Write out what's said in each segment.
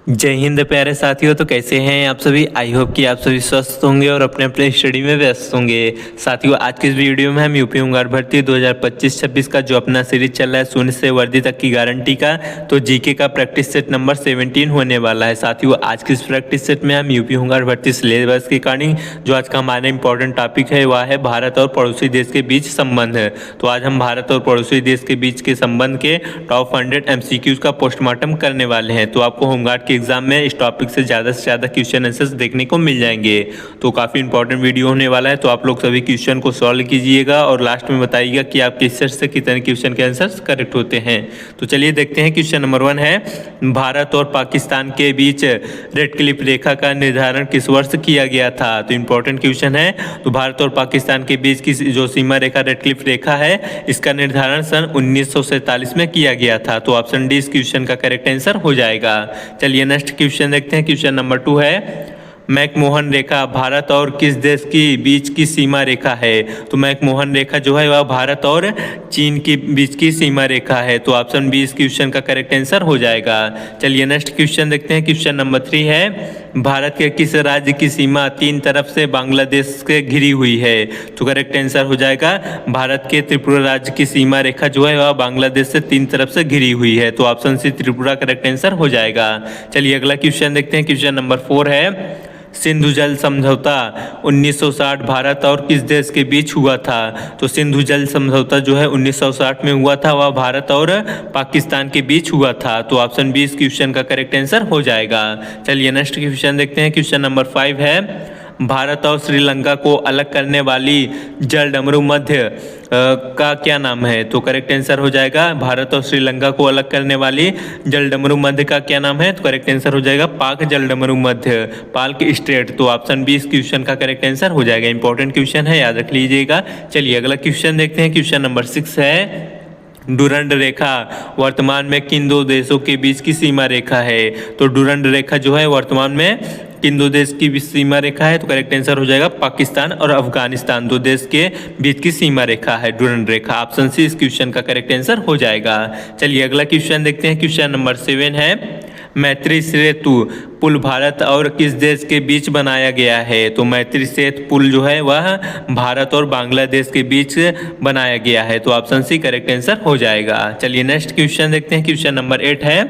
जय हिंद प्यारे साथियों। तो कैसे हैं आप सभी। आई होप कि आप सभी स्वस्थ होंगे और अपने अपने स्टडी में व्यस्त होंगे। साथियों, आज की इस वीडियो में हम यूपी होमगार्ड भर्ती 2025-26 का जो अपना सीरीज चल रहा है शून्य से वर्दी तक की गारंटी का, तो जीके का प्रैक्टिस सेट नंबर 17 होने वाला है। साथियों, आज की इस प्रैक्टिस सेट में हम यूपी होमगार्ड भर्ती सिलेबस के अकॉर्डिंग जो आज का हमारा इंपॉर्टेंट टॉपिक है वह है भारत और पड़ोसी देश के बीच संबंध। तो आज हम भारत और पड़ोसी देश के बीच के संबंध के टॉप 100 MCQs का पोस्टमार्टम करने वाले हैं। तो आपको होमगार्ड एग्जाम में इस टॉपिक से ज़्यादा क्वेश्चन आंसर्स देखने को मिल जाएंगे। तो काफ़ी इंपॉर्टेंट वीडियो होने वाला है। तो आप लोग सभी क्वेश्चन को सॉल्व कीजिएगा और लास्ट में बताइएगा कि आपके सेट से कितने क्वेश्चन के आंसर्स करेक्ट होते हैं। तो चलिए देखते हैं। क्वेश्चन नंबर 1 है, भारत और पाकिस्तान के बीच रेड क्लिफ रेखा का निर्धारण किस वर्ष किया गया था। तो इंपॉर्टेंट क्वेश्चन है। तो भारत और पाकिस्तान के बीच की जो सीमा रेखा रेड क्लिफ रेखा है, इसका निर्धारण सन 1947 में किया गया था। तो ऑप्शन डी इस क्वेश्चन का करेक्ट आंसर हो जाएगा। चलिए नेक्स्ट क्वेश्चन देखते हैं। क्वेश्चन नंबर 2 है, मैकमोहन रेखा भारत और किस देश के बीच की सीमा रेखा है। तो मैकमोहन रेखा जो है वह भारत और चीन के बीच की सीमा रेखा है। तो ऑप्शन बी इस क्वेश्चन का करेक्ट आंसर हो जाएगा। चलिए नेक्स्ट क्वेश्चन देखते हैं। क्वेश्चन नंबर 3 है, भारत के किस राज्य की सीमा 3 तरफ से बांग्लादेश से घिरी हुई है। तो करेक्ट आंसर हो जाएगा, भारत के त्रिपुरा राज्य की सीमा रेखा जो है वह बांग्लादेश से 3 तरफ से घिरी हुई है। तो option C Tripura correct answer हो जाएगा। चलिए अगला क्वेश्चन देखते हैं। क्वेश्चन नंबर 4 है, सिंधु जल समझौता 1960 भारत और किस देश के बीच हुआ था। तो सिंधु जल समझौता जो है 1960 में हुआ था, वह भारत और पाकिस्तान के बीच हुआ था। तो ऑप्शन बी इस क्वेश्चन का करेक्ट आंसर हो जाएगा। चलिए नेक्स्ट क्वेश्चन देखते हैं। क्वेश्चन नंबर 5 है, भारत और श्रीलंका को अलग करने वाली जलडमरू मध्य का क्या नाम है। तो करेक्ट आंसर हो जाएगा, भारत और श्रीलंका को अलग करने वाली जलडमरू मध्य का क्या नाम है। तो करेक्ट आंसर हो जाएगा पाक जलडमरू मध्य, पाक स्टेट। तो ऑप्शन बी इस क्वेश्चन का करेक्ट आंसर हो जाएगा। इंपॉर्टेंट क्वेश्चन है, याद रख लीजिएगा। चलिए अगला क्वेश्चन देखते हैं। क्वेश्चन नंबर 6 है, डुरंड रेखा वर्तमान में किन दो देशों के बीच की सीमा रेखा है। तो डुरंड रेखा जो है वर्तमान में किन दो देश की सीमा रेखा है। तो करेक्ट आंसर हो जाएगा पाकिस्तान और अफगानिस्तान, दो देश के बीच की सीमा रेखा है डुरंड रेखा। ऑप्शन सी इस क्वेश्चन का करेक्ट आंसर हो जाएगा। चलिए अगला क्वेश्चन देखते हैं। क्वेश्चन नंबर 7 है, मैत्री सेतु पुल भारत और किस देश के बीच बनाया गया है। तो मैत्री सेतु पुल जो है वह भारत और बांग्लादेश के बीच बनाया गया है। तो ऑप्शन सी करेक्ट आंसर हो जाएगा। चलिए नेक्स्ट क्वेश्चन देखते हैं। क्वेश्चन नंबर 8 है,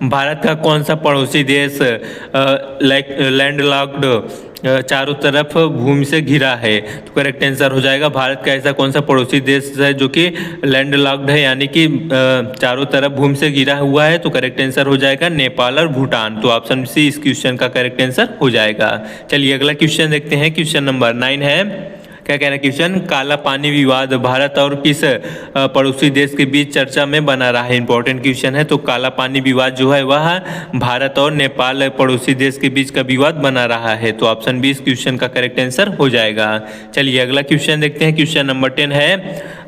भारत का कौन सा पड़ोसी देश लैंडलॉक्ड चारों तरफ भूमि से घिरा है। तो करेक्ट आंसर हो जाएगा, भारत का ऐसा कौन सा पड़ोसी देश है जो कि लैंडलॉक्ड है, यानी कि चारों तरफ भूमि से घिरा हुआ है। तो करेक्ट आंसर हो जाएगा नेपाल और भूटान। तो ऑप्शन सी इस क्वेश्चन का करेक्ट आंसर हो जाएगा। चलिए अगला क्वेश्चन देखते हैं। क्वेश्चन नंबर 9 है, क्या कह रहा है क्वेश्चन, काला पानी विवाद भारत और किस पड़ोसी देश के बीच चर्चा में बना रहा है। इंपॉर्टेंट क्वेश्चन है। तो काला पानी विवाद जो है वह भारत और नेपाल पड़ोसी देश के बीच का विवाद बना रहा है। तो ऑप्शन बी इस क्वेश्चन का करेक्ट आंसर हो जाएगा। चलिए अगला क्वेश्चन देखते हैं। क्वेश्चन नंबर 10 है,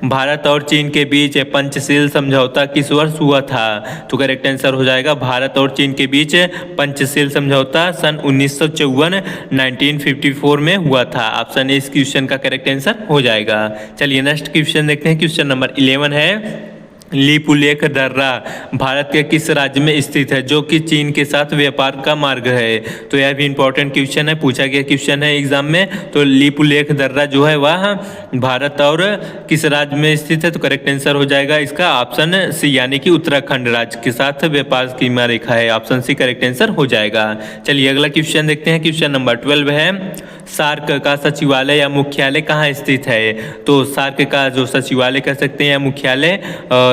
भारत और चीन के बीच पंचशील समझौता किस वर्ष हुआ था। तो करेक्ट आंसर हो जाएगा, भारत और चीन के बीच पंचशील समझौता सन 1954 में हुआ था। ऑप्शन ए इस क्वेश्चन का करेक्ट आंसर हो जाएगा। चलिए नेक्स्ट क्वेश्चन देखते हैं। क्वेश्चन नंबर 11 है, लिपुलेख दर्रा भारत के किस राज्य में स्थित है जो कि चीन के साथ व्यापार का मार्ग है। तो यह भी इंपॉर्टेंट क्वेश्चन है, पूछा गया क्वेश्चन है एग्जाम में। तो लिपुलेख दर्रा जो है वह भारत और किस राज्य में स्थित है। तो करेक्ट आंसर हो जाएगा इसका ऑप्शन सी, यानी कि उत्तराखंड राज्य के साथ व्यापार की सीमा रेखा है। ऑप्शन सी करेक्ट आंसर हो जाएगा। चलिए अगला क्वेश्चन देखते हैं। क्वेश्चन नंबर 12 है, सार्क का सचिवालय या मुख्यालय कहाँ स्थित है। तो सार्क का जो सचिवालय कह सकते हैं या मुख्यालय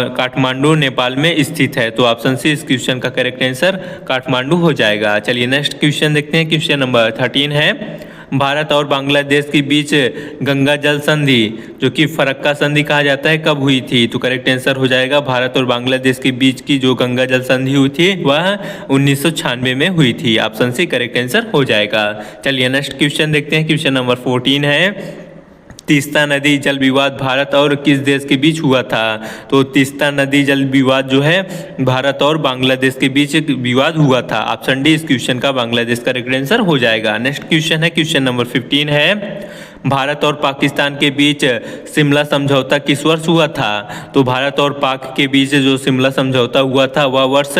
काठमांडू नेपाल में स्थित है। तो ऑप्शन सी इस क्वेश्चन का करेक्ट आंसर काठमांडू हो जाएगा। चलिए नेक्स्ट क्वेश्चन देखते हैं। क्वेश्चन नंबर 13 है, भारत और बांग्लादेश के बीच गंगा जल संधि जो कि फरक्का संधि कहा जाता है कब हुई थी। तो करेक्ट आंसर हो जाएगा, भारत और बांग्लादेश के बीच की जो गंगा जल संधि हुई थी वह 1996 में हुई थी। ऑप्शन सी करेक्ट आंसर हो जाएगा। चलिए नेक्स्ट क्वेश्चन देखते हैं। क्वेश्चन नंबर 14 है, तीस्ता नदी जल विवाद भारत और किस देश के बीच हुआ था। तो तीस्ता नदी जल विवाद जो है भारत और बांग्लादेश के बीच विवाद हुआ था। ऑप्शन डी इस क्वेश्चन का बांग्लादेश का करेक्ट आंसर हो जाएगा। नेक्स्ट क्वेश्चन है। क्वेश्चन नंबर 15 है, भारत और पाकिस्तान के बीच शिमला समझौता किस वर्ष हुआ था? तो भारत और पाक के बीच जो शिमला समझौता हुआ था वह वर्ष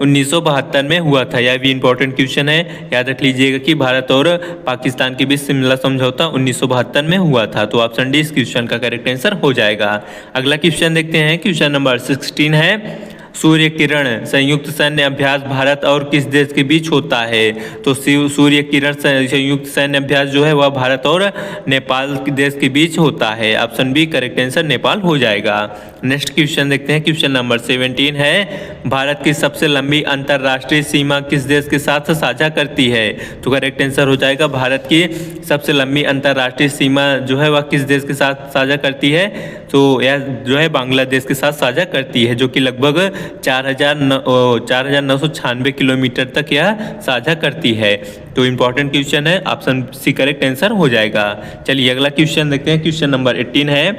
1972 में हुआ था। यह भी इंपॉर्टेंट क्वेश्चन है, याद रख लीजिएगा कि भारत और पाकिस्तान के बीच शिमला समझौता 1972 में हुआ था। तो ऑप्शन डी इस क्वेश्चन का करेक्ट आंसर हो जाएगा। अगला क्वेश्चन देखते हैं, क्वेश्चन नंबर 16 है, सूर्य किरण संयुक्त सैन्य अभ्यास भारत और किस देश के बीच होता है? तो सूर्य किरण संयुक्त सैन्य अभ्यास जो है वह भारत और नेपाल देश के बीच होता है। Option B correct answer Nepal हो जाएगा। नेक्स्ट क्वेश्चन देखते हैं, क्वेश्चन नंबर 17 है, भारत की सबसे लंबी अंतर्राष्ट्रीय सीमा किस देश के साथ साझा करती है? तो करेक्ट आंसर हो जाएगा, भारत की सबसे लंबी अंतर्राष्ट्रीय सीमा जो है वह किस देश के साथ साझा करती है? तो यह जो है बांग्लादेश के साथ साझा करती है, जो कि लगभग 4,996 किलोमीटर तक यह साझा करती है। तो इम्पॉर्टेंट क्वेश्चन है, ऑप्शन सी करेक्ट आंसर हो जाएगा। चलिए अगला क्वेश्चन देखते हैं, क्वेश्चन नंबर 18 है,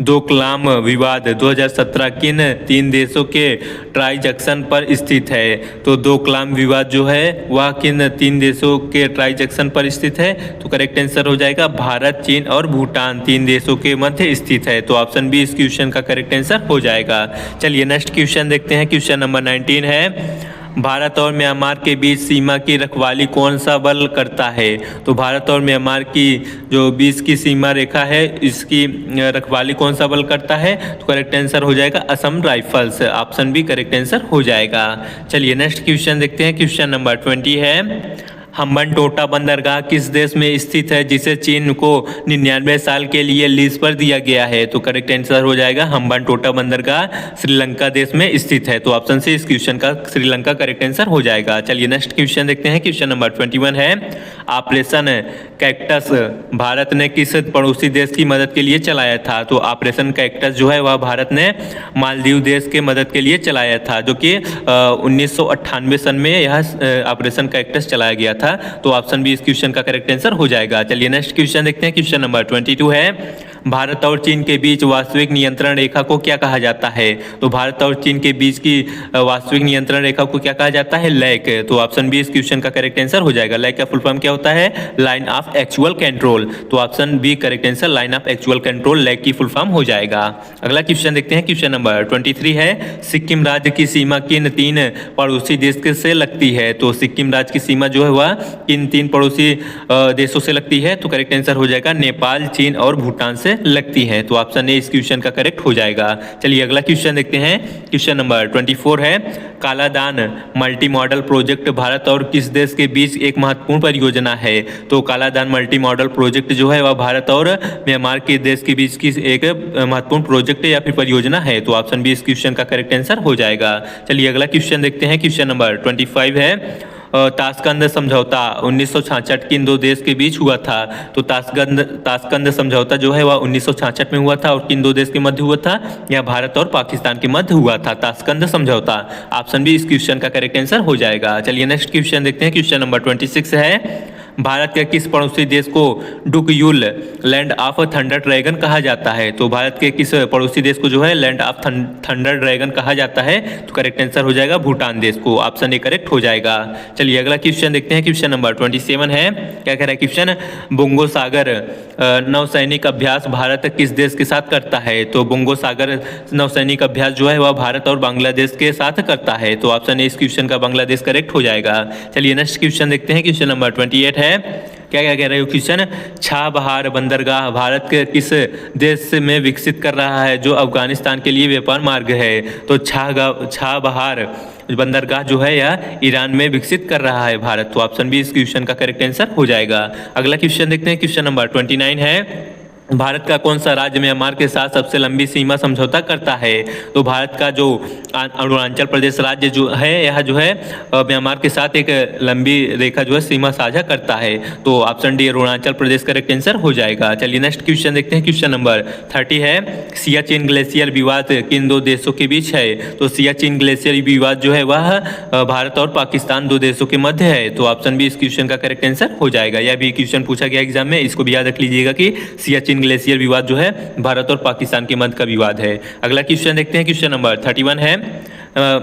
डोकलाम विवाद 2017 किन 3 देशों के ट्रांजैक्शन पर स्थित है? तो डोकलाम विवाद जो है वह किन 3 देशों के ट्रांजैक्शन पर स्थित है? तो करेक्ट आंसर हो जाएगा, भारत, चीन और भूटान 3 देशों के मध्य स्थित है। तो ऑप्शन बी इस क्वेश्चन का करेक्ट आंसर हो जाएगा। चलिए नेक्स्ट क्वेश्चन देखते हैं, क्वेश्चन नंबर 19 है, भारत और म्यांमार के बीच सीमा की रखवाली कौन सा बल करता है? तो भारत और म्यांमार की जो बीच की सीमा रेखा है इसकी रखवाली कौन सा बल करता है? तो करेक्ट आंसर हो जाएगा Assam rifles. Option B correct answer हो जाएगा। चलिए नेक्स्ट क्वेश्चन देखते हैं, क्वेश्चन नंबर 20 है, हम्बनटोटा बंदरगाह किस देश में स्थित है जिसे चीन को 99 साल के लिए लीज पर दिया गया है? तो करेक्ट आंसर हो जाएगा, हम्बनटोटा बंदरगाह श्रीलंका देश में स्थित है। तो ऑप्शन सी इस क्वेश्चन का श्रीलंका करेक्ट आंसर हो जाएगा। चलिए नेक्स्ट क्वेश्चन देखते हैं, क्वेश्चन नंबर 21 है, ऑपरेशन कैक्टस भारत ने किस पड़ोसी देश की मदद के लिए चलाया था? तो ऑपरेशन कैक्टस जो है वह भारत ने मालदीव देश के मदद के लिए चलाया था, जो कि 1998 सन में यह ऑपरेशन कैक्टस चलाया गया था। तो ऑप्शन बी इस क्वेश्चन का करेक्ट आंसर हो जाएगा। चलिए नेक्स्ट क्वेश्चन देखते हैं, क्वेश्चन नंबर 22 है, भारत और चीन के बीच वास्तविक नियंत्रण रेखा को क्या कहा जाता है? तो भारत और चीन के बीच की वास्तविक नियंत्रण रेखा को क्या कहा जाता है? लैक। तो ऑप्शन बी इस क्वेश्चन का करेक्ट आंसर हो जाएगा। लैक का फुल फॉर्म क्या होता है? Line of actual control. तो option B correct answer, line of actual control LAC की फुल फॉर्म हो जाएगा। अगला क्वेश्चन देखते हैं, क्वेश्चन नंबर 23 है, सिक्किम राज्य की सीमा किन 3 पड़ोसी देश से लगती है? तो सिक्किम राज्य की सीमा जो है वह किन 3 पड़ोसी देशों से लगती है? तो करेक्ट आंसर हो जाएगा, नेपाल, चीन और भूटान से लगती है। तो ऑप्शन ए इस क्वेश्चन का करेक्ट हो जाएगा। चलिए अगला क्वेश्चन देखते हैं, क्वेश्चन नंबर 24 है, Kaladan multi modal project Bharat और किस देश के बीच एक महत्वपूर्ण परियोजना है? तो कालादान मल्टी मॉडल प्रोजेक्ट जो है वह भारत और म्यांमार के देश के बीच की एक महत्वपूर्ण प्रोजेक्ट या फिर परियोजना है। तो ऑप्शन बी इस क्वेश्चन का करेक्ट आंसर हो जाएगा। चलिए अगला क्वेश्चन देखते हैं, क्वेश्चन नंबर 25 है, ताशकंद समझौता 1966 किन 2 देश के बीच हुआ था? तो ताशकंद समझौता जो है वह 1966 में हुआ था और किन 2 देश के मध्य हुआ था? यह भारत और पाकिस्तान के मध्य हुआ था ताशकंद समझौता। ऑप्शन बी इस क्वेश्चन का करेक्ट आंसर हो जाएगा। चलिए नेक्स्ट क्वेश्चन देखते हैं, क्वेश्चन नंबर 26 है, भारत के किस पड़ोसी देश को डुकयूल लैंड ऑफ थंडर ड्रैगन कहा जाता है? तो भारत के किस पड़ोसी देश को जो है लैंड ऑफ थंडर ड्रैगन कहा जाता है? तो करेक्ट आंसर हो जाएगा भूटान देश को। ऑप्शन ए करेक्ट हो जाएगा। चलिए अगला क्वेश्चन देखते हैं, क्वेश्चन नंबर 27 है, क्या कह रहा है क्वेश्चन, बोंगो सागर नौसैनिक अभ्यास भारत किस देश के साथ करता है? तो बोंगो सागर नौसैनिक अभ्यास जो है वह भारत और बांग्लादेश के साथ करता है। तो ऑप्शन ए इस क्वेश्चन का बांग्लादेश करेक्ट हो जाएगा। चलिए नेक्स्ट क्वेश्चन देखते हैं, क्वेश्चन नंबर 28 है, क्या क्या कह रहे हो क्वेश्चन, छाबहार बंदरगाह भारत के किस देश में विकसित कर रहा है जो अफगानिस्तान के लिए व्यापार मार्ग है? तो छाबहार बंदरगाह जो है यह ईरान में विकसित कर रहा है भारत। तो ऑप्शन बी इस क्वेश्चन का करेक्ट आंसर हो जाएगा। अगला क्वेश्चन देखते हैं, क्वेश्चन नंबर 29 है, भारत का कौन सा राज्य म्यांमार के साथ सबसे लंबी सीमा समझौता करता है? तो भारत का जो अरुणाचल प्रदेश राज्य जो है यह जो है म्यांमार के साथ एक लंबी रेखा जो है सीमा साझा करता है। तो option D Arunachal Pradesh correct answer हो जाएगा। चलिए नेक्स्ट क्वेश्चन देखते हैं, क्वेश्चन नंबर 30 है, सियाचिन ग्लेशियर विवाद किन 2 देशों के बीच है? तो सियाचिन ग्लेशियर विवाद जो है वह भारत और पाकिस्तान 2 देशों के मध्य है। तो ऑप्शन बी इस क्वेश्चन का करेक्ट आंसर हो जाएगा। यह भी क्वेश्चन पूछा गया एग्जाम में, इसको भी याद रख लीजिएगा कि सियाचिन सियाचिन ग्लेशियर विवाद जो है भारत और पाकिस्तान के मध्य का विवाद है। अगला क्वेश्चन देखते हैं, क्वेश्चन नंबर 31 है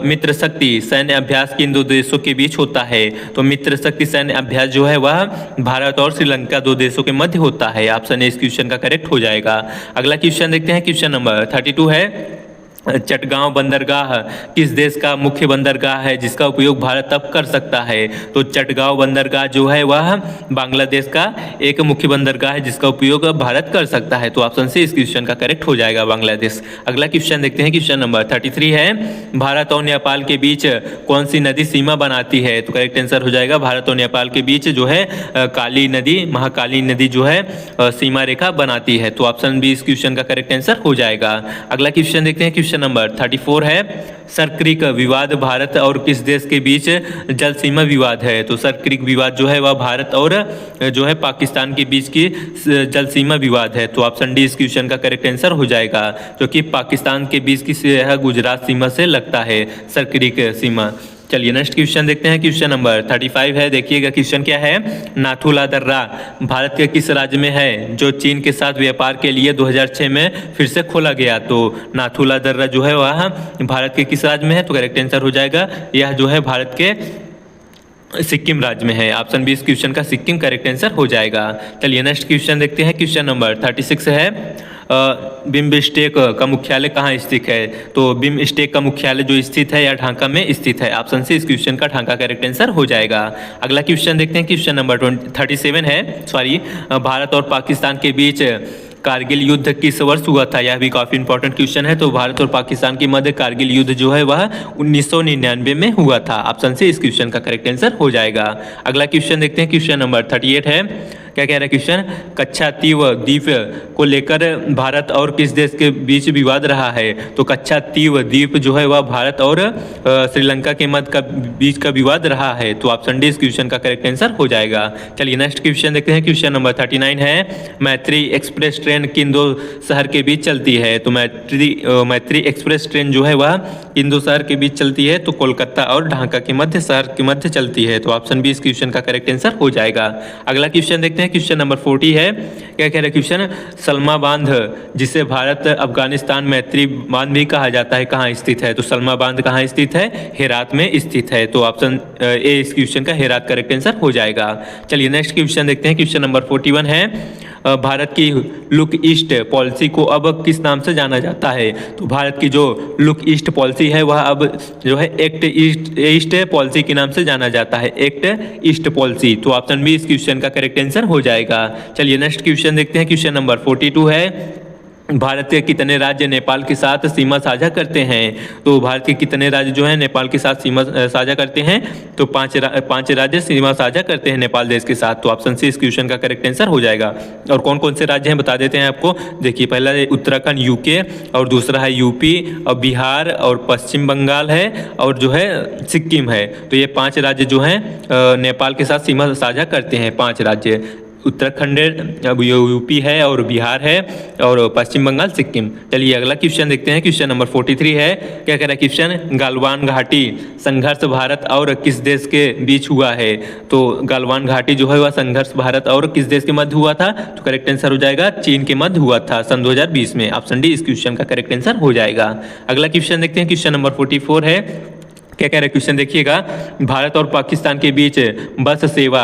मित्र शक्ति सैन्य अभ्यास किन दो देशों के बीच होता है? तो मित्र शक्ति सैन्य अभ्यास जो है वह भारत और श्रीलंका दो देशों के मध्य होता है। ऑप्शन ए इस क्वेश्चन का करेक्ट हो जाएगा। अगला क्वेश्चन देखते हैं, क्वेश्चन नंबर 32 है चटगांव बंदरगाह किस देश का मुख्य बंदरगाह है जिसका उपयोग भारत तब कर सकता है? तो चटगांव बंदरगाह जो है वह बांग्लादेश का एक मुख्य बंदरगाह है जिसका उपयोग भारत कर सकता है। तो ऑप्शन सी इस क्वेश्चन का करेक्ट हो जाएगा, बांग्लादेश। अगला क्वेश्चन देखते हैं, क्वेश्चन नंबर 33 है भारत और नेपाल के बीच कौन सी नदी सीमा बनाती है? तो करेक्ट आंसर हो जाएगा भारत और नेपाल के बीच जो है काली नदी, महाकाली नदी जो है सीमा रेखा बनाती है। तो ऑप्शन बी इस क्वेश्चन का करेक्ट आंसर हो जाएगा। अगला क्वेश्चन देखते हैं, क्वेश्चन नंबर 34 है सरक्रिक विवाद भारत और किस देश के बीच जल सीमा विवाद है? तो सरक्रिक विवाद जो है वह भारत और जो है पाकिस्तान के बीच की जल सीमा विवाद है। तो ऑप्शन डी इस क्वेश्चन का करेक्ट आंसर हो जाएगा, जो कि पाकिस्तान के बीच की गुजरात सीमा से लगता है सरक्रिक सीमा। चलिए नेक्स्ट क्वेश्चन देखते हैं, क्वेश्चन नंबर 35 है। देखिएगा क्वेश्चन क्या है, नाथुला दर्रा भारत के किस राज्य में है जो चीन के साथ व्यापार के लिए 2006 में फिर से खोला गया? तो नाथुला दर्रा जो है वह भारत के किस राज्य में है? तो करेक्ट आंसर हो जाएगा यह जो है भारत के सिक्किम राज्य में है। ऑप्शन बी इस क्वेश्चन का सिक्किम करेक्ट आंसर हो जाएगा। चलिए नेक्स्ट क्वेश्चन देखते हैं, क्वेश्चन नंबर 36 है बिम्स्टेक का मुख्यालय कहाँ स्थित है? तो बिम्स्टेक का मुख्यालय जो स्थित है या ढाका में स्थित है। ऑप्शन सी इस क्वेश्चन का ढाका करेक्ट आंसर हो जाएगा। अगला क्वेश्चन देखते हैं, क्वेश्चन नंबर 37 है भारत और पाकिस्तान के बीच कारगिल युद्ध किस वर्ष हुआ था? यह भी काफ़ी इंपॉर्टेंट क्वेश्चन है। तो भारत और पाकिस्तान के मध्य कारगिल युद्ध जो है वह 1999 में हुआ था। ऑप्शन से इस क्वेश्चन का करेक्ट आंसर हो जाएगा। अगला क्वेश्चन देखते हैं, क्वेश्चन नंबर 38 है। क्या कह रहा है क्वेश्चन, कच्छातीव द्वीप को लेकर भारत और किस देश के बीच विवाद रहा है? तो कच्छातीव द्वीप जो है वह भारत और श्रीलंका के मध्य का बीच का विवाद रहा है। तो ऑप्शन डी इस क्वेश्चन का करेक्ट आंसर हो जाएगा। चलिए नेक्स्ट क्वेश्चन देखते हैं, क्वेश्चन नंबर 39 है मैत्री एक्सप्रेस ट्रेन किन दो शहर के बीच चलती है? तो मैत्री एक्सप्रेस ट्रेन जो है वह किन दो शहर के बीच चलती है? तो कोलकाता और ढाका के मध्य शहर के मध्य चलती है। तो ऑप्शन बी इस क्वेश्चन का करेक्ट आंसर हो जाएगा। अगला क्वेश्चन देखते हैं, क्वेश्चन नंबर 40 है। क्या कह रहा है क्वेश्चन, सलमा बांध जिसे भारत अफगानिस्तान मैत्री बांध भी कहा जाता है कहाँ स्थित है? तो सलमा बांध कहाँ स्थित है? हेरात में स्थित है। तो ऑप्शन ए इस क्वेश्चन का हेरात करेक्ट आंसर हो जाएगा। चलिए नेक्स्ट क्वेश्चन देखते हैं, क्वेश्चन नंबर 41 है भारत की लुक ईस्ट पॉलिसी को अब किस नाम से जाना जाता है? तो भारत की जो लुक ईस्ट पॉलिसी है वह अब जो है एक्ट ईस्ट पॉलिसी के नाम से जाना जाता है, एक्ट ईस्ट पॉलिसी। तो ऑप्शन बी इस क्वेश्चन का करेक्ट आंसर हो जाएगा। चलिए नेक्स्ट क्वेश्चन देखते हैं, क्वेश्चन नंबर 42 है भारत के कितने राज्य नेपाल के साथ सीमा साझा करते हैं? तो भारत के कितने राज्य जो है नेपाल के साथ सीमा साझा करते हैं? तो पांच राज्य सीमा साझा करते हैं नेपाल देश के साथ। तो ऑप्शन सी इस क्वेश्चन का करेक्ट आंसर हो जाएगा। और कौन कौन से राज्य हैं बता देते हैं आपको। देखिए पहला उत्तराखंड यूके, और दूसरा है यूपी, और बिहार, और पश्चिम बंगाल है, और जो है सिक्किम है। तो ये 5 राज्य जो हैं नेपाल के साथ सीमा साझा करते हैं। 5 राज्य उत्तराखंड, यूपी है, और बिहार है, और पश्चिम बंगाल, सिक्किम। चलिए अगला क्वेश्चन देखते हैं, क्वेश्चन नंबर 43 है। क्या कह रहा है क्वेश्चन, गालवान घाटी संघर्ष भारत और किस देश के बीच हुआ है? तो गालवान घाटी जो है वह संघर्ष भारत और किस देश के मध्य हुआ था? तो करेक्ट आंसर हो जाएगा चीन के मध्य हुआ था सन 2020 में। ऑप्शन डी इस क्वेश्चन का करेक्ट आंसर हो जाएगा। अगला क्वेश्चन देखते हैं, क्वेश्चन नंबर 44 है। क्या कह रहे हैं क्वेश्चन देखिएगा, भारत और पाकिस्तान के बीच बस सेवा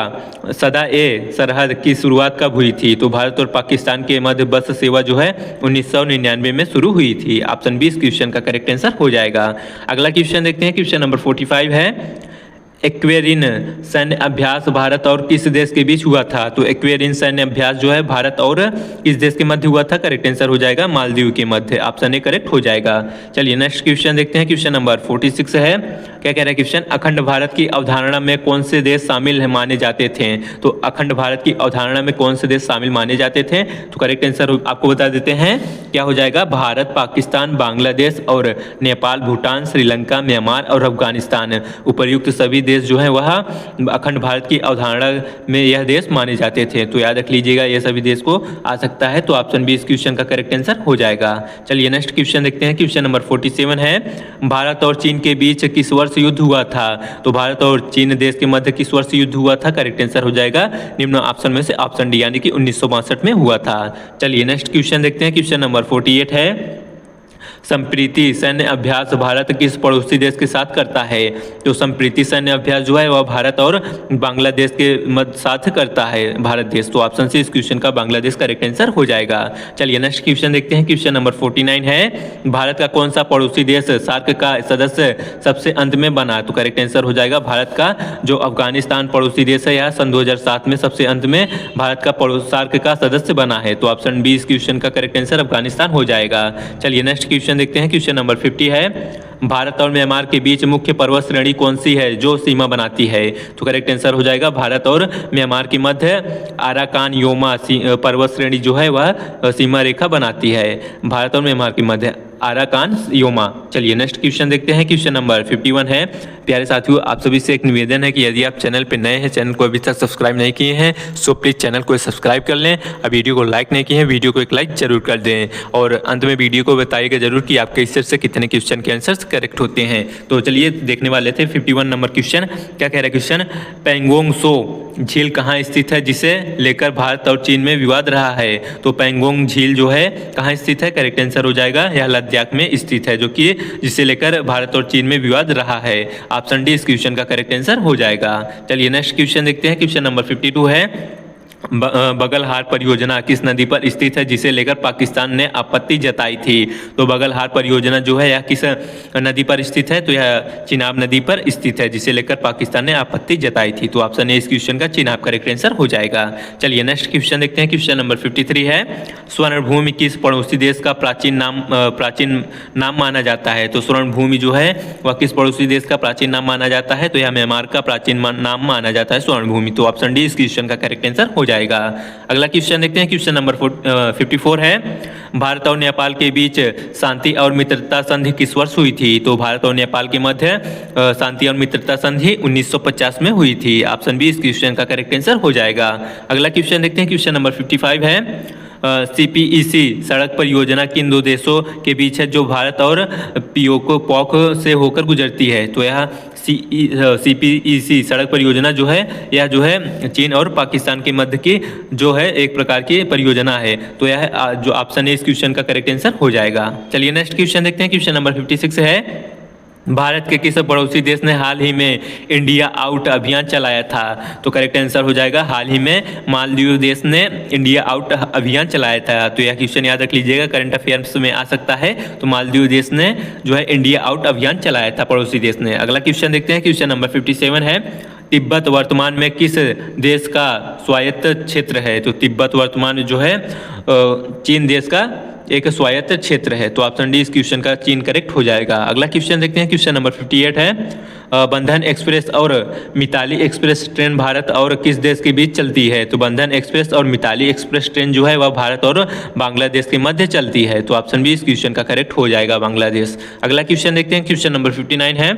सदा ए सरहद की शुरुआत कब हुई थी? तो भारत और पाकिस्तान के मध्य बस सेवा जो है 1999 में शुरू हुई थी। ऑप्शन बी इस क्वेश्चन का करेक्ट आंसर हो जाएगा। अगला क्वेश्चन देखते हैं, क्वेश्चन नंबर 45 है। एक्वेरिन सैन्य अभ्यास भारत और किस देश के बीच हुआ था? तो एक्वेरिन सैन्य अभ्यास जो है भारत और किस देश के मध्य हुआ था? करेक्ट आंसर हो जाएगा मालदीव के मध्य। ऑप्शन ए करेक्ट हो जाएगा। चलिए नेक्स्ट क्वेश्चन देखते हैं, क्वेश्चन नंबर 46 है। क्या कह रहा है क्वेश्चन, अखंड भारत की अवधारणा में कौन से देश शामिल है माने जाते थे? तो अखंड भारत की अवधारणा में कौन से देश शामिल माने जाते थे? तो करेक्ट आंसर आपको बता देते हैं, क्या हो जाएगा, भारत, पाकिस्तान, बांग्लादेश और नेपाल, भूटान, श्रीलंका, म्यांमार और अफगानिस्तान। उपर्युक्त सभी देश जो है वह अखंड भारत की अवधारणा में यह देश माने जाते थे। तो याद रख लीजिएगा, ये सभी देश को आ सकता है। तो ऑप्शन बी इस क्वेश्चन का करेक्ट आंसर हो जाएगा। चलिए नेक्स्ट क्वेश्चन देखते हैं। क्वेश्चन नंबर 47 है, भारत और चीन के बीच किस वर्ष युद्ध हुआ था? तो भारत और चीन देश के मध्य किस वर्ष युद्ध हुआ था? करेक्ट आंसर हो जाएगा निम्न ऑप्शन में से ऑप्शन डी यानी कि 1962 में हुआ था। चलिए नेक्स्ट क्वेश्चन देखते हैं। क्वेश्चन नंबर 48 है, संप्रीति सैन्य अभ्यास भारत किस पड़ोसी देश के साथ करता है? तो संप्रीति सैन्य अभ्यास जो है वह भारत और बांग्लादेश के मध्य साथ करता है भारत देश। तो ऑप्शन सी इस क्वेश्चन का बांग्लादेश करेक्ट आंसर हो जाएगा। चलिए नेक्स्ट क्वेश्चन देखते हैं। क्वेश्चन नंबर 49 है, भारत का कौन सा पड़ोसी देश सार्क का सदस्य सबसे अंत में बना? तो करेक्ट आंसर हो जाएगा भारत का जो अफगानिस्तान पड़ोसी देश है यह सन 2007 में सबसे अंत में भारत का सार्क का सदस्य बना है। तो ऑप्शन बी इस क्वेश्चन का करेक्ट आंसर अफगानिस्तान हो जाएगा। चलिए नेक्स्ट क्वेश्चन देखते हैं। क्वेश्चन नंबर 50 है, भारत और म्यांमार के बीच मुख्य पर्वत श्रेणी कौन सी है जो सीमा बनाती है? तो करेक्ट आंसर हो जाएगा भारत और म्यांमार के मध्य आराकान योमा पर्वत श्रेणी जो है वह सीमा रेखा बनाती है। भारत और म्यांमार के मध्य आराकान योमा। चलिए नेक्स्ट क्वेश्चन देखते हैं। क्वेश्चन नंबर 51 है, प्यारे साथियों आप सभी से एक निवेदन है कि यदि आप चैनल पर नए हैं, चैनल को अभी तक सब्सक्राइब नहीं किए हैं, सो प्लीज़ चैनल को सब्सक्राइब कर लें। अब वीडियो को लाइक नहीं किए हैं, वीडियो को एक लाइक जरूर कर दें और अंत में वीडियो को बताइएगा जरूर कि आपके इससे से कितने क्वेश्चन के आंसर्स करेक्ट होते हैं। तो चलिए देखने वाले थे 51 नंबर क्वेश्चन। क्या कह रहा है क्वेश्चन, पैंगोंग सो झील कहाँ स्थित है जिसे लेकर भारत और चीन में विवाद रहा है? तो पैंगोंग झील जो है कहाँ स्थित है? करेक्ट आंसर हो जाएगा यह लद्दाख में स्थित है, जो कि जिसे लेकर भारत और चीन में विवाद रहा है। ऑप्शन डी इस क्वेश्चन का करेक्ट आंसर हो जाएगा। चलिए नेक्स्ट क्वेश्चन देखते हैं। क्वेश्चन नंबर 52 है, बगलहार परियोजना किस नदी पर स्थित है जिसे लेकर पाकिस्तान ने आपत्ति जताई थी? तो बगलहार परियोजना जो है यह किस नदी पर स्थित है? तो यह चिनाब नदी पर स्थित है जिसे लेकर पाकिस्तान ने आपत्ति जताई थी। तो ऑप्शन ए इस क्वेश्चन का चिनाब करेक्ट आंसर हो जाएगा। चलिए नेक्स्ट क्वेश्चन देखते हैं। क्वेश्चन नंबर 53 है, स्वर्णभूमि किस पड़ोसी देश का प्राचीन नाम माना जाता है? तो स्वर्णभूमि जो है वह किस पड़ोसी देश का प्राचीन नाम माना जाता है? तो यह म्यांमार का प्राचीन नाम माना जाता है स्वर्णभूमि। तो ऑप्शन डी इस क्वेश्चन का करेक्ट आंसर हो जाएगा। अगला क्वेश्चन देखते हैं। क्वेश्चन नंबर 54 है, भारत और नेपाल के बीच शांति और मित्रता संधि किस वर्ष हुई थी? तो भारत और नेपाल के मध्य शांति और मित्रता संधि 1950 में हुई थी। ऑप्शन बी इस क्वेश्चन का करेक्ट आंसर हो जाएगा। अगला क्वेश्चन देखते हैं। क्वेश्चन नंबर 55 है, CPEC सड़क परियोजना किन दो देशों के बीच है जो भारत और पियोकोपॉक से होकर गुजरती है? तो यह CPEC सड़क परियोजना जो है यह जो है चीन और पाकिस्तान के मध्य की जो है एक प्रकार की परियोजना है। तो यह जो ऑप्शन है इस क्वेश्चन का करेक्ट आंसर हो जाएगा। चलिए नेक्स्ट क्वेश्चन देखते हैं। क्वेश्चन नंबर 56 है, भारत के किस पड़ोसी देश ने हाल ही में इंडिया आउट अभियान चलाया था? तो करेक्ट आंसर हो जाएगा हाल ही में मालदीव देश ने इंडिया आउट अभियान चलाया था। तो यह क्वेश्चन याद रख लीजिएगा, करंट अफेयर्स में आ सकता है। तो मालदीव देश ने जो है इंडिया आउट अभियान चलाया था पड़ोसी देश ने। अगला क्वेश्चन देखते हैं। क्वेश्चन नंबर 57 है, तिब्बत वर्तमान में किस देश का स्वायत्त क्षेत्र है? तो तिब्बत वर्तमान जो है चीन देश का एक स्वायत्त क्षेत्र है। तो ऑप्शन डी इस क्वेश्चन का चीन करेक्ट हो जाएगा। अगला क्वेश्चन देखते हैं। क्वेश्चन नंबर 58 है, बंधन एक्सप्रेस और मिताली एक्सप्रेस ट्रेन भारत और किस देश के बीच चलती है? तो बंधन एक्सप्रेस और मिताली एक्सप्रेस ट्रेन जो है वह भारत और बांग्लादेश के मध्य चलती है। तो ऑप्शन बी इस क्वेश्चन का करेक्ट हो जाएगा बांग्लादेश। अगला क्वेश्चन देखते हैं। क्वेश्चन नंबर 59 है,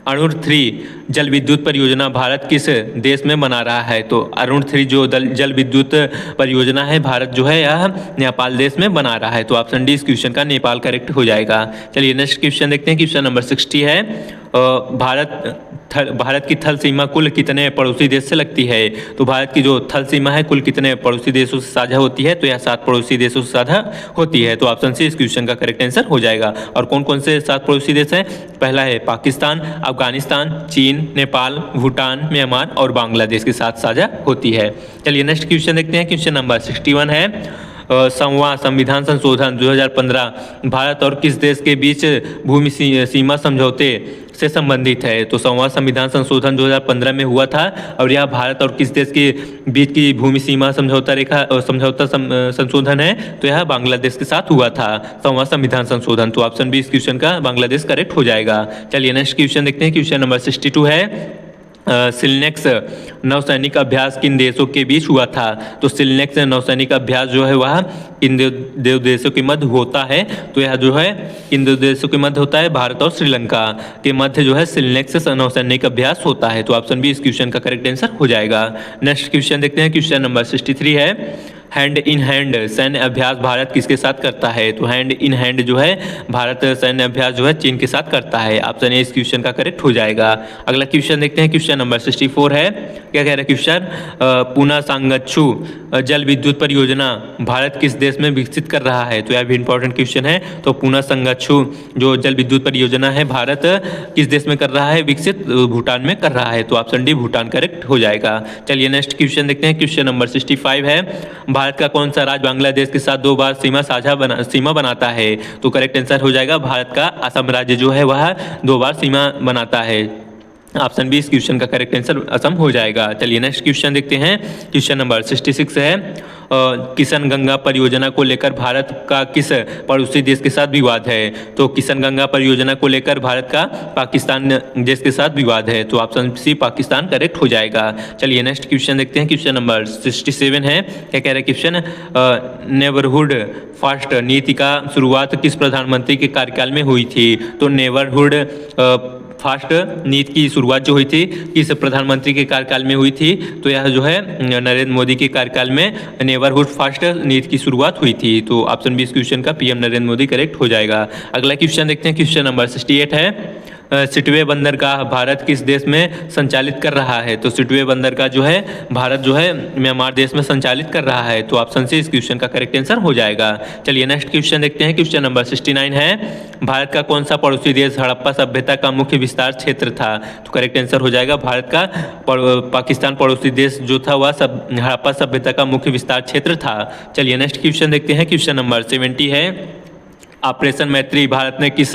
अरुण 3 जल विद्युत परियोजना भारत किस देश में बना रहा है? तो अरुण 3 जो जल विद्युत परियोजना है भारत जो है यह नेपाल देश में बना रहा है। तो ऑप्शन डी इस क्वेश्चन का नेपाल करेक्ट हो जाएगा। चलिए नेक्स्ट क्वेश्चन देखते हैं। क्वेश्चन नंबर 60 है, भारत की थल सीमा कुल कितने पड़ोसी देश से लगती है? तो भारत की जो थल सीमा है कुल कितने पड़ोसी देशों से साझा होती है? तो यह 7 पड़ोसी देशों से साझा होती है। तो ऑप्शन सी इस क्वेश्चन का करेक्ट आंसर हो जाएगा। और कौन कौन से 7 पड़ोसी देश हैं? पहला है पाकिस्तान, अफगानिस्तान, चीन, नेपाल, भूटान, म्यांमार और बांग्लादेश के साथ साझा होती है। चलिए नेक्स्ट क्वेश्चन देखते हैं। क्वेश्चन नंबर 61 है, संविधान संशोधन 2015 भारत और किस देश के बीच भूमि सीमा समझौते से संबंधित है? तो संविधान संशोधन 2015 में हुआ था और यह भारत और किस देश के बीच की भूमि सीमा समझौता संशोधन है? तो यह बांग्लादेश के साथ हुआ था संविधान संशोधन। तो ऑप्शन बी इस क्वेश्चन का बांग्लादेश करेक्ट हो जाएगा। चलिए नेक्स्ट क्वेश्चन देखते हैं। क्वेश्चन नंबर 62 है, सिलनेक्स नौसैनिक अभ्यास किन देशों के बीच हुआ था? तो सिलनेक्स नौसैनिक अभ्यास जो है वह किन दो देशों के मध्य होता है? तो यह जो है किन दो देशों के मध्य होता है? भारत और श्रीलंका के मध्य जो है सिलनेक्स नौसैनिक अभ्यास होता है। तो ऑप्शन बी इस क्वेश्चन का करेक्ट आंसर हो जाएगा। नेक्स्ट क्वेश्चन देखते हैं, क्वेश्चन नंबर 63 है, हैंड इन हैंड सैन्य अभ्यास भारत किसके साथ करता है? तो हैंड इन हैंड जो है भारत सैन्य अभ्यास जो है चीन के साथ करता है। ऑप्शन ए इस क्वेश्चन का करेक्ट हो जाएगा। अगला क्वेश्चन देखते हैं, क्वेश्चन नंबर 64 है, क्या कह रहा है क्वेश्चन? पूना सांगच्छू जल विद्युत परियोजना भारत किस देश में विकसित कर रहा है? तो यह भी इंपॉर्टेंट क्वेश्चन है। तो पूना सांगच्छू जो जल विद्युत परियोजना है भारत किस देश में कर रहा है विकसित? भूटान में कर रहा है। तो ऑप्शन डी भूटान करेक्ट हो जाएगा। चलिए नेक्स्ट क्वेश्चन देखते हैं, क्वेश्चन नंबर 65 है, भारत का कौन सा राज्य बांग्लादेश के साथ 2 बार सीमा बनाता है? तो करेक्ट आंसर हो जाएगा भारत का असम राज्य जो है वह 2 बार सीमा बनाता है। ऑप्शन बी इस क्वेश्चन का करेक्ट आंसर असम हो जाएगा। चलिए नेक्स्ट क्वेश्चन देखते हैं, क्वेश्चन नंबर 66 है, किशन गंगा परियोजना को लेकर भारत का किस पड़ोसी देश के साथ विवाद है? तो किशन गंगा परियोजना को लेकर भारत का पाकिस्तान देश के साथ विवाद है। तो ऑप्शन सी पाकिस्तान करेक्ट हो जाएगा। चलिए नेक्स्ट क्वेश्चन देखते हैं, क्वेश्चन नंबर 67 है, क्या कह रहे हैं क्वेश्चन? नेबरहुड फर्स्ट नीति का शुरुआत किस प्रधानमंत्री के कार्यकाल में हुई थी? तो नेबरहुड फर्स्ट नीति की शुरुआत जो हुई थी किस प्रधानमंत्री के कार्यकाल में हुई थी? तो यह जो है नरेंद्र मोदी के कार्यकाल में नेबरहुड फर्स्ट नीति की शुरुआत हुई थी। तो ऑप्शन बी इस क्वेश्चन का पीएम नरेंद्र मोदी करेक्ट हो जाएगा। अगला क्वेश्चन देखते हैं, क्वेश्चन नंबर 68 है, सिटवे बंदरगाह भारत किस देश में संचालित कर रहा है? तो सिटवे बंदरगाह जो है भारत जो है म्यांमार देश में संचालित कर रहा है। तो ऑप्शन सी इस क्वेश्चन का करेक्ट आंसर हो जाएगा। चलिए नेक्स्ट क्वेश्चन देखते हैं, क्वेश्चन नंबर 69 है, भारत का कौन सा पड़ोसी देश हड़प्पा सभ्यता का मुख्य विस्तार क्षेत्र था? तो करेक्ट आंसर हो जाएगा भारत का पाकिस्तान पड़ोसी देश जो था वह हड़प्पा सभ्यता का मुख्य विस्तार क्षेत्र था। चलिए नेक्स्ट क्वेश्चन देखते हैं, क्वेश्चन नंबर 70 है, ऑपरेशन मैत्री भारत ने किस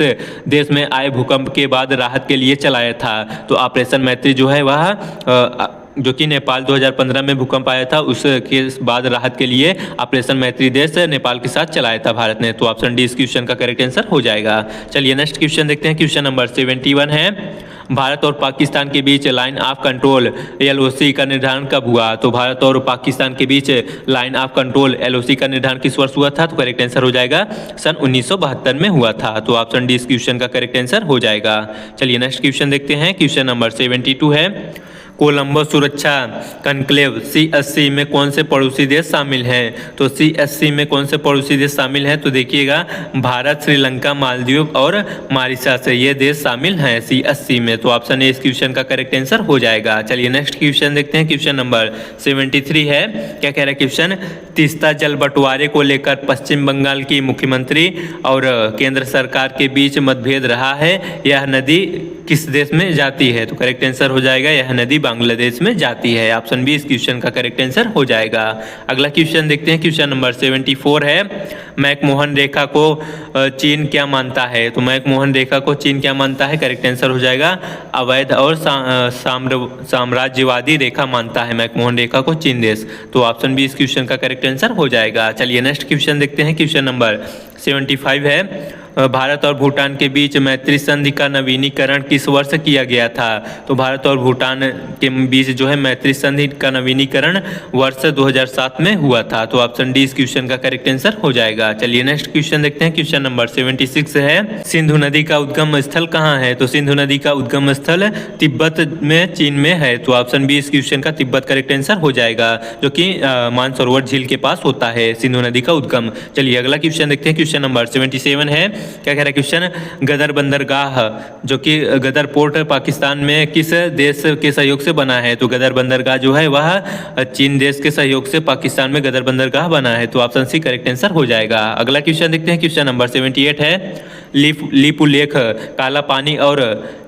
देश में आए भूकंप के बाद राहत के लिए चलाया था? तो ऑपरेशन मैत्री जो है वह जो कि नेपाल 2015 में भूकंप आया था उसके बाद राहत के लिए ऑपरेशन मैत्री देश नेपाल के साथ चलाया था भारत ने। तो ऑप्शन डी इस क्वेश्चन का करेक्ट आंसर हो जाएगा। चलिए नेक्स्ट क्वेश्चन देखते हैं, क्वेश्चन नंबर 71 है, भारत और पाकिस्तान के बीच लाइन ऑफ कंट्रोल LOC का निर्धारण कब हुआ? तो भारत और पाकिस्तान के बीच लाइन ऑफ कंट्रोल LOC का निर्धारण किस वर्ष हुआ था? तो करेक्ट आंसर हो जाएगा सन 1972 में हुआ था। तो ऑप्शन डी इस क्वेश्चन का करेक्ट आंसर हो जाएगा। चलिए नेक्स्ट क्वेश्चन देखते हैं, क्वेश्चन नंबर 72 है, कोलंबो सुरक्षा कॉन्क्लेव CSC में कौन से पड़ोसी देश शामिल हैं? तो CSC में कौन से पड़ोसी देश शामिल हैं? तो देखिएगा भारत, श्रीलंका, मालदीव और मॉरिशस ये देश शामिल हैं CSC में। तो ऑप्शन ए इस क्वेश्चन का करेक्ट आंसर हो जाएगा। चलिए नेक्स्ट क्वेश्चन देखते हैं, क्वेश्चन नंबर 73 है, क्या कह रहा है क्वेश्चन? तीस्ता जल बंटवारे को लेकर पश्चिम बंगाल की मुख्यमंत्री और केंद्र सरकार के बीच मतभेद रहा है, यह नदी किस देश में जाती है? तो करेक्ट आंसर हो जाएगा यह नदी बांग्लादेश में जाती है। ऑप्शन बी इस क्वेश्चन का करेक्ट आंसर हो जाएगा। अगला क्वेश्चन देखते हैं, क्वेश्चन नंबर 74 है, मैकमोहन रेखा को चीन क्या मानता है? तो मैकमोहन रेखा को चीन क्या मानता है? करेक्ट आंसर हो जाएगा अवैध और साम्राज्यवादी रेखा मानता है मैकमोहन रेखा को चीन देश। तो ऑप्शन बी इस क्वेश्चन का करेक्ट आंसर हो जाएगा। चलिए नेक्स्ट क्वेश्चन देखते हैं, क्वेश्चन नंबर 75 है, भारत और भूटान के बीच मैत्री संधि का नवीनीकरण किस वर्ष किया गया था? तो भारत और भूटान के बीच जो है मैत्री संधि का नवीनीकरण वर्ष 2007 में हुआ था। तो ऑप्शन डी इस क्वेश्चन का करेक्ट आंसर हो जाएगा। चलिए नेक्स्ट क्वेश्चन देखते हैं, क्वेश्चन नंबर 76 है, सिंधु नदी का उद्गम स्थल कहाँ है? तो सिंधु नदी का उद्गम स्थल तिब्बत में चीन में है। तो ऑप्शन बी इस क्वेश्चन का तिब्बत करेक्ट आंसर हो जाएगा, जो कि मानसरोवर झील के पास होता है सिंधु नदी का उद्गम। चलिए अगला क्वेश्चन देखते हैं, क्वेश्चन नंबर 77 है, क्या कह रहा है क्वेश्चन? गदर बंदरगाह जो कि गदर पोर्ट पाकिस्तान में किस देश के सहयोग से बना है? तो गदर बंदरगाह जो है वह चीन देश के सहयोग से पाकिस्तान में गदर बंदरगाह बना है। तो ऑप्शन सी करेक्ट आंसर हो जाएगा। अगला क्वेश्चन देखते हैं, क्वेश्चन नंबर 78 है, लिपुलेख, काला पानी और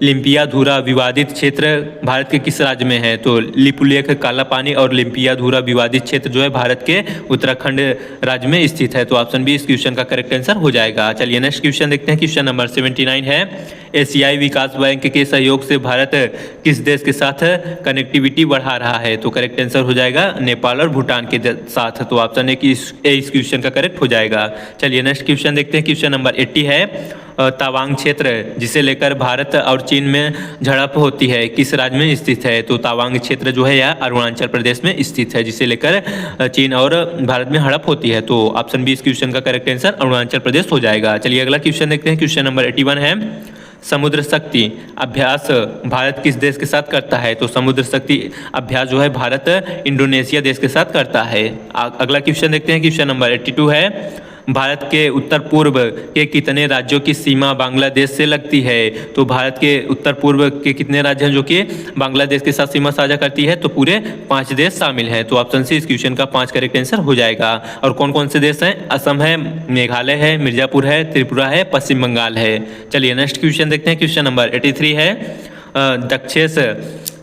लिम्पियाधुरा विवादित क्षेत्र भारत के किस राज्य में है? तो लिपुलेख, काला पानी और लिम्पियाधुरा विवादित क्षेत्र जो है भारत के उत्तराखंड राज्य में स्थित है। तो ऑप्शन बी इस क्वेश्चन का करेक्ट आंसर हो जाएगा। चलिए नेक्स्ट क्वेश्चन देखते हैं, क्वेश्चन नंबर 79 है, एशियाई विकास बैंक के सहयोग से भारत किस देश के साथ कनेक्टिविटी बढ़ा रहा है? तो करेक्ट आंसर हो जाएगा नेपाल और भूटान के साथ। तो ऑप्शन ए इस क्वेश्चन का करेक्ट हो जाएगा। चलिए नेक्स्ट क्वेश्चन देखते हैं, क्वेश्चन नंबर 80 है, तवांग क्षेत्र जिसे लेकर भारत और चीन में झड़प होती है किस राज्य में स्थित है? तो तवांग क्षेत्र जो है यह अरुणाचल प्रदेश में स्थित है जिसे लेकर चीन और भारत में झड़प होती है। तो ऑप्शन बी इस क्वेश्चन का करेक्ट आंसर अरुणाचल प्रदेश हो जाएगा। चलिए अगला क्वेश्चन देखते हैं। क्वेश्चन नंबर 81 है, समुद्र शक्ति अभ्यास भारत किस देश के साथ करता है? तो समुद्र शक्ति अभ्यास जो है भारत इंडोनेशिया देश के साथ करता है। अगला क्वेश्चन देखते हैं। क्वेश्चन नंबर 82 है, भारत के उत्तर पूर्व के कितने राज्यों की सीमा बांग्लादेश से लगती है? तो भारत के उत्तर पूर्व के कितने राज्य हैं जो कि बांग्लादेश के साथ सीमा साझा करती है? तो पूरे 5 देश शामिल हैं। तो ऑप्शन सी इस क्वेश्चन का 5 करेक्ट आंसर हो जाएगा। और कौन कौन से देश हैं? असम है, मेघालय है, मिर्जापुर है, त्रिपुरा है, पश्चिम बंगाल है। चलिए नेक्स्ट क्वेश्चन देखते हैं। क्वेश्चन नंबर 83 है, दक्षेस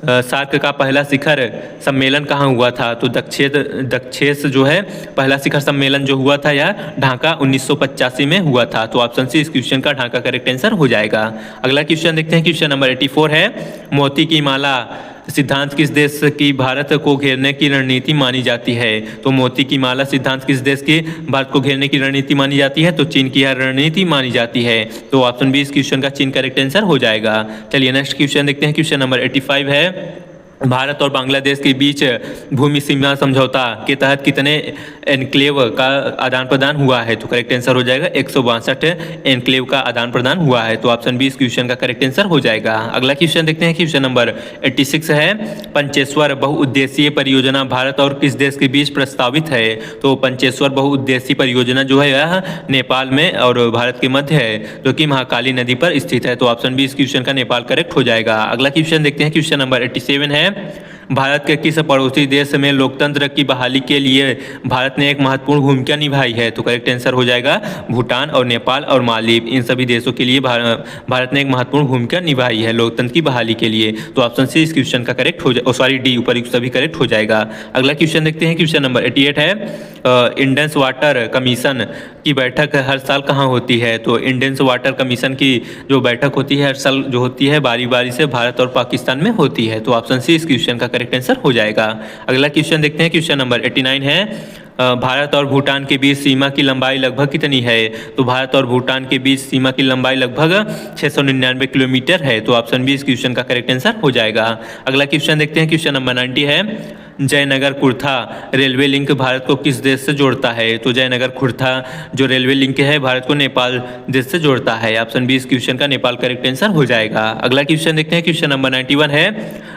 सार्क का पहला शिखर सम्मेलन कहाँ हुआ था? तो दक्षेस जो है पहला शिखर सम्मेलन जो हुआ था यह ढाका 1985 में हुआ था। तो ऑप्शन सी इस क्वेश्चन का ढाका करेक्ट आंसर हो जाएगा। अगला क्वेश्चन देखते हैं। क्वेश्चन नंबर 84 है, मोती की माला सिद्धांत किस देश की भारत को घेरने की रणनीति मानी जाती है? तो मोती की माला सिद्धांत किस देश की भारत को घेरने की रणनीति मानी जाती है? तो चीन की यह रणनीति मानी जाती है। तो ऑप्शन बी इस क्वेश्चन का चीन करेक्ट आंसर हो जाएगा। चलिए नेक्स्ट क्वेश्चन देखते हैं। क्वेश्चन नंबर 85 है, भारत और बांग्लादेश के बीच भूमि सीमा समझौता के तहत कितने एनक्लेव का आदान प्रदान हुआ है? तो करेक्ट आंसर हो जाएगा 162 एनक्लेव का आदान प्रदान हुआ है। तो ऑप्शन बी इस क्वेश्चन का करेक्ट आंसर हो जाएगा। अगला क्वेश्चन देखते हैं। क्वेश्चन नंबर 86 है, पंचेश्वर बहुउद्देशीय परियोजना भारत और किस देश के बीच प्रस्तावित है? तो पंचेश्वर बहुउद्देशीय परियोजना जो है यह नेपाल में और भारत के मध्य है जो कि महाकाली नदी पर स्थित है। तो ऑप्शन बी इस क्वेश्चन का नेपाल करेक्ट हो जाएगा। अगला क्वेश्चन देखते हैं। क्वेश्चन नंबर 87 है, भारत के किस पड़ोसी देश में लोकतंत्र की बहाली के लिए भारत ने एक महत्वपूर्ण भूमिका निभाई है? तो करेक्ट आंसर हो जाएगा भूटान और नेपाल और मालदीव, इन सभी देशों के लिए भारत ने एक महत्वपूर्ण भूमिका निभाई है लोकतंत्र की बहाली के लिए। तो ऑप्शन सी इस क्वेश्चन का करेक्ट हो जाए, सॉरी डी उपयुक्त सभी करेक्ट हो जाएगा। अगला क्वेश्चन देखते हैं। क्वेश्चन नंबर 88 है, इंडियन वाटर कमीशन की बैठक हर साल कहाँ होती है? तो इंडियन वाटर कमीशन की जो बैठक होती है हर साल जो होती है बारी बारी से भारत और पाकिस्तान में होती है। तो ऑप्शन सी इस क्वेश्चन का करेक्ट आंसर हो जाएगा। अगला क्वेश्चन देखते हैं। क्वेश्चन नंबर 89 है, भारत और भूटान के बीच सीमा की लंबाई लगभग कितनी है? तो भारत और भूटान के बीच सीमा की लंबाई लगभग 699 किलोमीटर है। तो ऑप्शन बी इस क्वेश्चन का करेक्ट आंसर हो जाएगा। अगला क्वेश्चन देखते हैं। क्वेश्चन नंबर 90 है, जयनगर कुर्था रेलवे लिंक भारत को किस देश से जोड़ता है? तो जयनगर कुर्था जो रेलवे लिंक है भारत को नेपाल देश से जोड़ता है। ऑप्शन बी इस क्वेश्चन का नेपाल करेक्ट आंसर हो जाएगा। अगला क्वेश्चन देखते हैं। क्वेश्चन नंबर 91 है,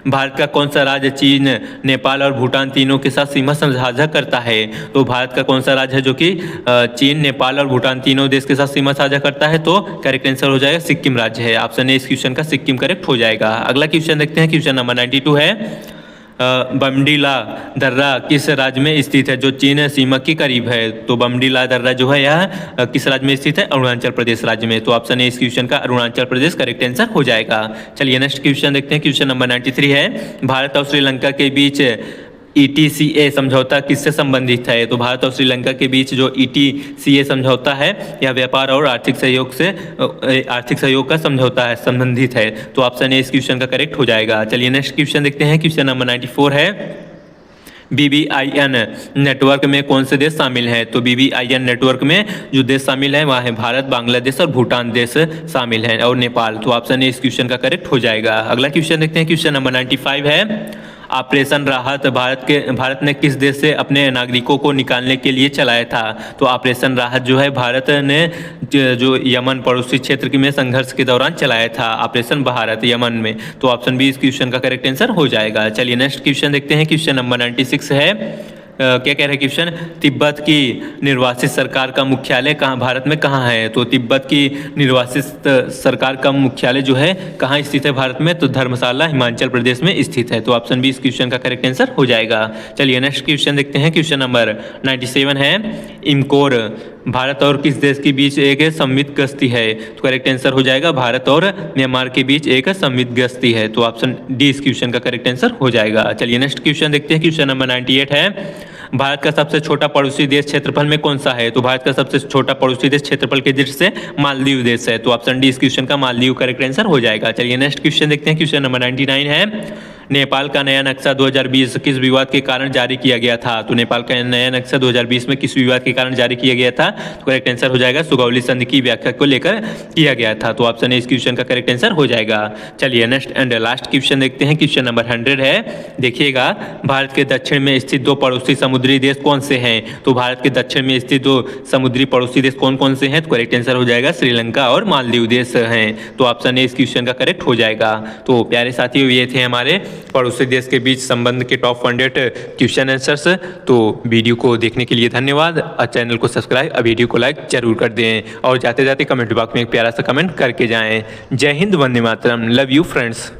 भारत का कौन सा राज्य चीन, नेपाल और भूटान तीनों के साथ सीमा साझा करता है? तो भारत का कौन सा राज्य है जो कि चीन, नेपाल और भूटान तीनों देश के साथ सीमा साझा करता है? तो करेक्ट आंसर हो जाएगा सिक्किम राज्य है। ऑप्शन ए इस क्वेश्चन का सिक्किम करेक्ट हो जाएगा। अगला क्वेश्चन देखते हैं। क्वेश्चन नंबर 92 है, बमडीला दर्रा किस राज्य में स्थित है जो चीन सीमा के करीब है? तो बमडीला दर्रा जो है यह किस राज्य में स्थित है? अरुणाचल प्रदेश राज्य में। तो ऑप्शन ए इस क्वेश्चन का अरुणाचल प्रदेश करेक्ट आंसर हो जाएगा। चलिए नेक्स्ट क्वेश्चन देखते हैं। क्वेश्चन नंबर 93 है, भारत और श्रीलंका के बीच ETCA समझौता किससे संबंधित है? तो भारत और श्रीलंका के बीच जो ETCA समझौता है यह व्यापार और आर्थिक सहयोग का समझौता है, संबंधित है। तो ऑप्शन ए इस क्वेश्चन का करेक्ट हो जाएगा। चलिए नेक्स्ट क्वेश्चन देखते हैं। क्वेश्चन नंबर 94 है, BBIN नेटवर्क में कौन से देश शामिल हैं? तो BBIN नेटवर्क में जो देश शामिल है वहाँ है भारत, बांग्लादेश और भूटान देश शामिल हैं और नेपाल। तो ऑप्शन ए इस क्वेश्चन का करेक्ट हो जाएगा। अगला क्वेश्चन देखते हैं। क्वेश्चन नंबर 95 है, ऑपरेशन राहत भारत ने किस देश से अपने नागरिकों को निकालने के लिए चलाया था? तो ऑपरेशन राहत जो है भारत ने जो यमन पड़ोसी क्षेत्र में संघर्ष के दौरान चलाया था, ऑपरेशन भारत यमन में। तो ऑप्शन बी इस क्वेश्चन का करेक्ट आंसर हो जाएगा। चलिए नेक्स्ट क्वेश्चन देखते हैं। क्वेश्चन नंबर 96 है, क्या कह रहे हैं क्वेश्चन, तिब्बत की निर्वासित सरकार का मुख्यालय कहाँ भारत में कहाँ है? तो तिब्बत की निर्वासित सरकार का मुख्यालय जो है कहाँ स्थित है भारत में? तो धर्मशाला हिमाचल प्रदेश में स्थित है। तो ऑप्शन बी इस क्वेश्चन का करेक्ट आंसर हो जाएगा। चलिए नेक्स्ट क्वेश्चन देखते हैं। क्वेश्चन नंबर 97 है, इमकोर भारत और किस देश के बीच एक संयुक्त गश्ती है? तो करेक्ट आंसर हो जाएगा भारत और म्यांमार के बीच एक संयुक्त गश्ती है। तो ऑप्शन डी इस क्वेश्चन का करेक्ट आंसर हो जाएगा। चलिए नेक्स्ट क्वेश्चन देखते हैं। क्वेश्चन नंबर 98 है, भारत का सबसे छोटा पड़ोसी देश क्षेत्रफल में कौन सा है? तो भारत का सबसे छोटा पड़ोसी देश क्षेत्रफल के दृष्टि से मालदीव देश है। तो ऑप्शन डी इस क्वेश्चन का मालदीव करेक्ट आंसर हो जाएगा। चलिए नेक्स्ट क्वेश्चन देखते हैं। क्वेश्चन नंबर 99 है, नेपाल का नया नक्शा 2020 किस विवाद के कारण जारी किया गया था? तो नेपाल का नया नक्शा 2020 में किस विवाद के कारण जारी किया गया था? तो करेक्ट आंसर हो जाएगा सुगौली संधि की व्याख्या को लेकर किया गया था। तो ऑप्शन ए इस क्वेश्चन का करेक्ट आंसर हो जाएगा। चलिए नेक्स्ट एंड लास्ट क्वेश्चन देखते हैं। क्वेश्चन नंबर 100 है, देखिएगा भारत के दक्षिण में स्थित दो पड़ोसी समुद्री देश कौन से हैं? तो भारत के दक्षिण में स्थित दो समुद्री पड़ोसी देश कौन कौन से हैं? तो करेक्ट आंसर हो जाएगा श्रीलंका और मालदीव देश हैं। तो ऑप्शन ए इस क्वेश्चन का करेक्ट हो जाएगा। तो प्यारे साथियों, ये थे हमारे पड़ोसी देश के बीच संबंध के टॉप 100 क्वेश्चन आंसर्स। तो वीडियो को देखने के लिए धन्यवाद और चैनल को सब्सक्राइब और वीडियो को लाइक जरूर कर दें और जाते जाते कमेंट बॉक्स में एक प्यारा सा कमेंट करके जाएं। जय Hind, Vande Mataram, love you friends.